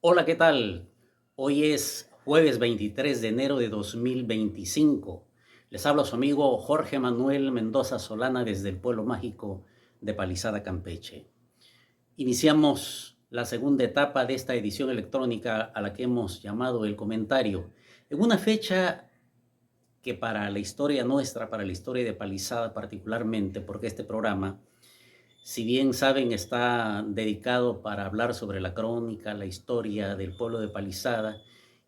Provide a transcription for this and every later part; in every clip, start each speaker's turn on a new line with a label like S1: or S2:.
S1: Hola, ¿qué tal? Hoy es jueves 23 de enero de 2025. Les habla su amigo Jorge Manuel Mendoza Solana desde el pueblo mágico de Palizada, Campeche. Iniciamos la segunda etapa de esta edición electrónica a la que hemos llamado el comentario, en una fecha que para la historia nuestra, para la historia de Palizada particularmente, porque este programa, si bien saben, está dedicado para hablar sobre la crónica, la historia del pueblo de Palizada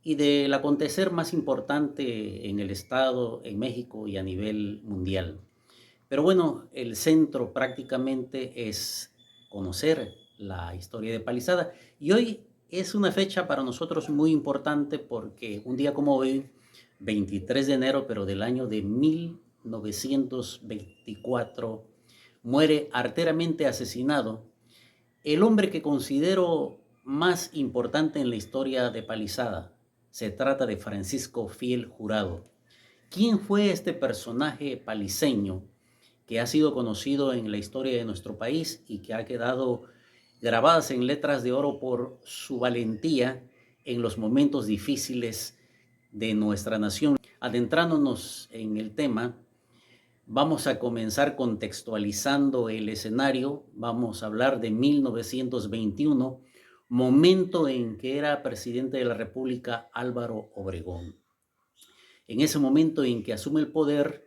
S1: y del acontecer más importante en el estado, en México y a nivel mundial. Pero bueno, el centro prácticamente es conocer la historia de Palizada. Y hoy es una fecha para nosotros muy importante porque un día como hoy, 23 de enero, pero del año de 1924, muere arteramente asesinado el hombre que considero más importante en la historia de Palizada. Se trata de Francisco Fiel Jurado. ¿Quién fue este personaje paliseño que ha sido conocido en la historia de nuestro país y que ha quedado grabadas en letras de oro por su valentía en los momentos difíciles de nuestra nación? Adentrándonos en el tema, vamos a comenzar contextualizando el escenario. Vamos a hablar de 1921, momento en que era presidente de la República Álvaro Obregón. En ese momento en que asume el poder,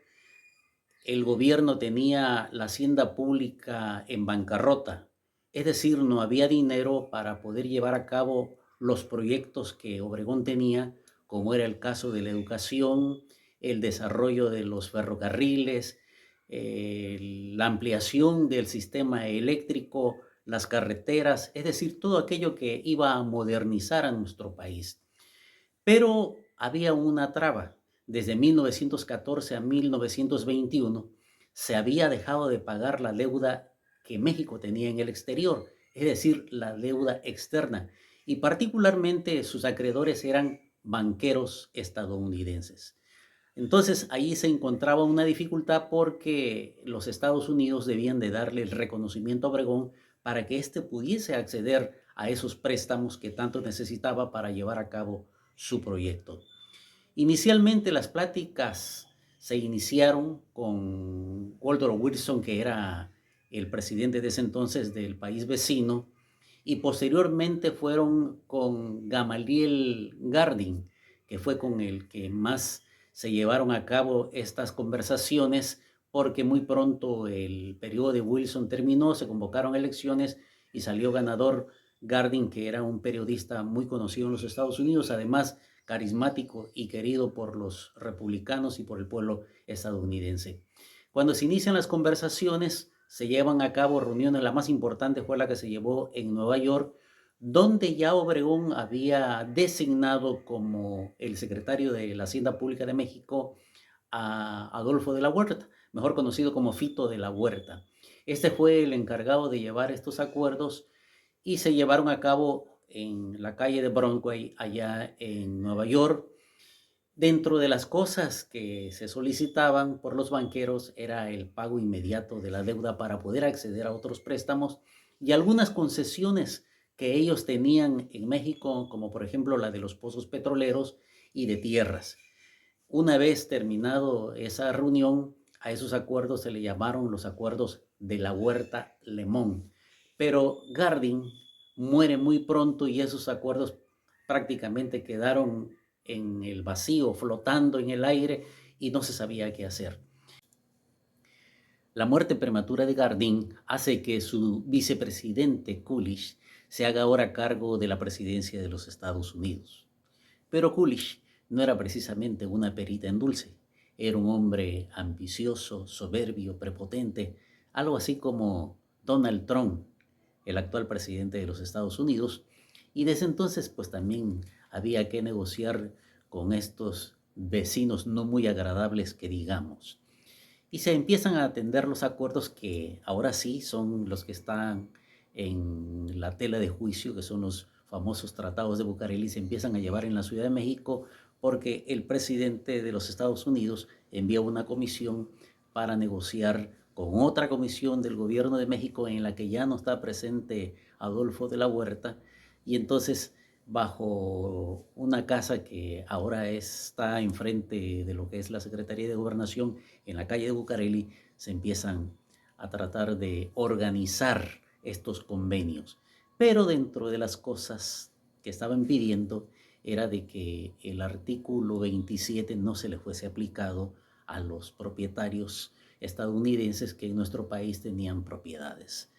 S1: el gobierno tenía la hacienda pública en bancarrota, es decir, no había dinero para poder llevar a cabo los proyectos que Obregón tenía, como era el caso de la educación, el desarrollo de los ferrocarriles, la ampliación del sistema eléctrico, las carreteras, es decir, todo aquello que iba a modernizar a nuestro país. Pero había una traba. Desde 1914 a 1921 se había dejado de pagar la deuda que México tenía en el exterior, es decir, la deuda externa, y particularmente sus acreedores eran banqueros estadounidenses. Entonces ahí se encontraba una dificultad porque los Estados Unidos debían de darle el reconocimiento a Obregón para que éste pudiese acceder a esos préstamos que tanto necesitaba para llevar a cabo su proyecto. Inicialmente las pláticas se iniciaron con Woodrow Wilson, que era el presidente de ese entonces del país vecino, y posteriormente fueron con Gamaliel Gardin, que fue con el que más se llevaron a cabo estas conversaciones, porque muy pronto el periodo de Wilson terminó, se convocaron elecciones y salió ganador Gardin, que era un periodista muy conocido en los Estados Unidos, además carismático y querido por los republicanos y por el pueblo estadounidense. Cuando se inician las conversaciones, se llevan a cabo reuniones. La más importante fue la que se llevó en Nueva York, donde ya Obregón había designado como el secretario de la Hacienda Pública de México a Adolfo de la Huerta, mejor conocido como Fito de la Huerta. Este fue el encargado de llevar estos acuerdos y se llevaron a cabo en la calle de Broadway, allá en Nueva York. Dentro de las cosas que se solicitaban por los banqueros era el pago inmediato de la deuda para poder acceder a otros préstamos y algunas concesiones que ellos tenían en México, como por ejemplo la de los pozos petroleros y de tierras. Una vez terminado esa reunión, a esos acuerdos se le llamaron los acuerdos de la Huerta Lemón. Pero Gardin muere muy pronto y esos acuerdos prácticamente quedaron en el vacío, flotando en el aire y no se sabía qué hacer. La muerte prematura de Gardin hace que su vicepresidente Coolidge se haga ahora cargo de la presidencia de los Estados Unidos. Pero Coolidge no era precisamente una perita en dulce. Era un hombre ambicioso, soberbio, prepotente, algo así como Donald Trump, el actual presidente de los Estados Unidos. Y desde entonces pues también había que negociar con estos vecinos no muy agradables que digamos. Y se empiezan a atender los acuerdos que ahora sí son los que están en la tela de juicio, que son los famosos tratados de Bucareli, se empiezan a llevar en la Ciudad de México porque el presidente de los Estados Unidos envió una comisión para negociar con otra comisión del gobierno de México en la que ya no está presente Adolfo de la Huerta, y entonces bajo una casa que ahora está enfrente de lo que es la Secretaría de Gobernación, en la calle de Bucareli, se empiezan a tratar de organizar estos convenios. Pero dentro de las cosas que estaban pidiendo era de que el artículo 27 no se le fuese aplicado a los propietarios estadounidenses que en nuestro país tenían propiedades.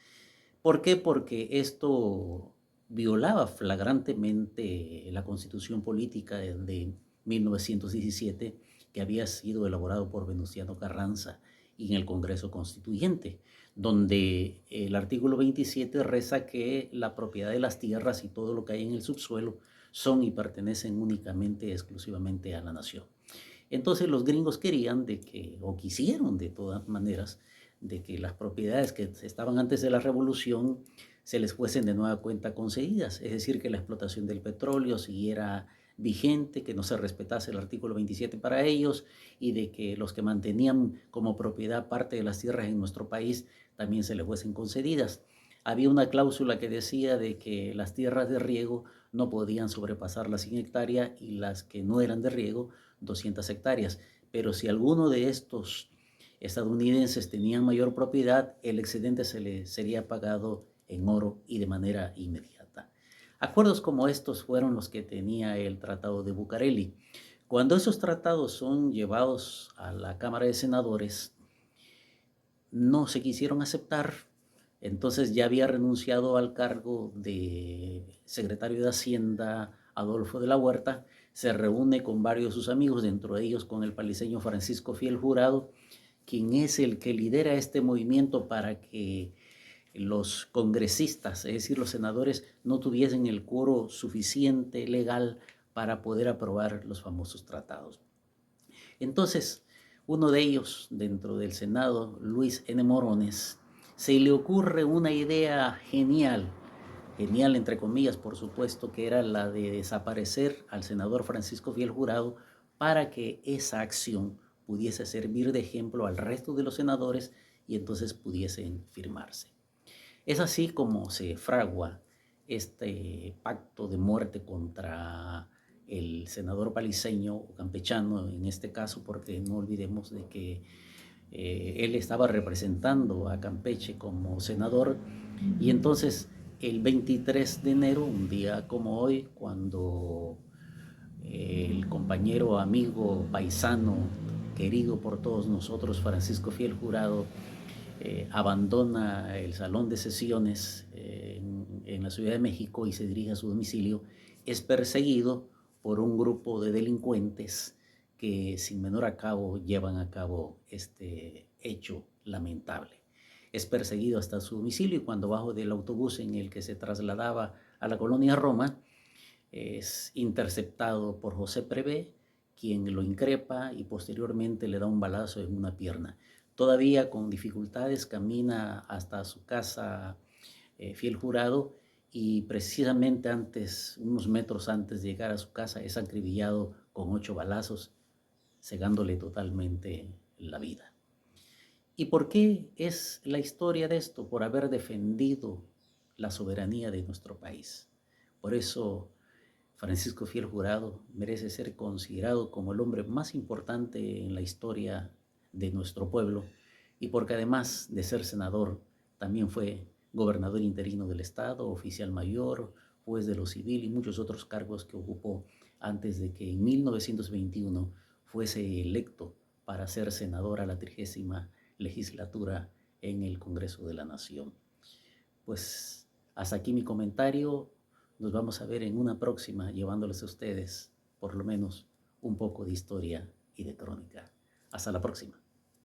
S1: ¿Por qué? Porque esto violaba flagrantemente la Constitución Política de 1917, que había sido elaborado por Venustiano Carranza y en el Congreso Constituyente, donde el artículo 27 reza que la propiedad de las tierras y todo lo que hay en el subsuelo son y pertenecen únicamente, exclusivamente a la nación. Entonces los gringos querían de que, o quisieron de todas maneras, de que las propiedades que estaban antes de la revolución se les fuesen de nueva cuenta concedidas, es decir, que la explotación del petróleo siguiera vigente, que no se respetase el artículo 27 para ellos y de que los que mantenían como propiedad parte de las tierras en nuestro país también se les fuesen concedidas. Había una cláusula que decía de que las tierras de riego no podían sobrepasar las 100 hectáreas y las que no eran de riego 200 hectáreas. Pero si alguno de estos estadounidenses tenían mayor propiedad, el excedente se le sería pagado en oro y de manera inmediata. Acuerdos como estos fueron los que tenía el Tratado de Bucareli. Cuando esos tratados son llevados a la Cámara de Senadores, no se quisieron aceptar. Entonces ya había renunciado al cargo de secretario de Hacienda Adolfo de la Huerta, se reúne con varios de sus amigos, dentro de ellos con el paliseño Francisco Fiel Jurado, quien es el que lidera este movimiento para que los congresistas, es decir, los senadores, no tuviesen el quórum suficiente legal para poder aprobar los famosos tratados. Entonces, uno de ellos, dentro del Senado, Luis N. Morones, se le ocurre una idea genial, genial entre comillas, por supuesto, que era la de desaparecer al senador Francisco Fiel Jurado para que esa acción pudiese servir de ejemplo al resto de los senadores y entonces pudiesen firmarse. Es así como se fragua este pacto de muerte contra el senador paliseño o campechano en este caso, porque no olvidemos de que él estaba representando a Campeche como senador, y entonces el 23 de enero, un día como hoy, cuando el compañero, amigo, paisano, querido por todos nosotros, Francisco Fiel Jurado, abandona el salón de sesiones en la Ciudad de México y se dirige a su domicilio, es perseguido por un grupo de delincuentes que sin menor acabo llevan a cabo este hecho lamentable. Es perseguido hasta su domicilio y cuando bajo del autobús en el que se trasladaba a la colonia Roma, es interceptado por José Prevé, quien lo increpa y posteriormente le da un balazo en una pierna. Todavía con dificultades camina hasta su casa Fiel Jurado y precisamente antes, unos metros antes de llegar a su casa, es acribillado con 8 balazos, cegándole totalmente la vida. ¿Y por qué es la historia de esto? Por haber defendido la soberanía de nuestro país. Por eso Francisco Fiel Jurado merece ser considerado como el hombre más importante en la historia de nuestro pueblo y porque además de ser senador, también fue gobernador interino del estado, oficial mayor, juez de lo civil y muchos otros cargos que ocupó antes de que en 1921 fuese electo para ser senador a la 30ª legislatura en el Congreso de la Nación. Pues hasta aquí mi comentario. Nos vamos a ver en una próxima llevándoles a ustedes por lo menos un poco de historia y de crónica. Hasta la próxima.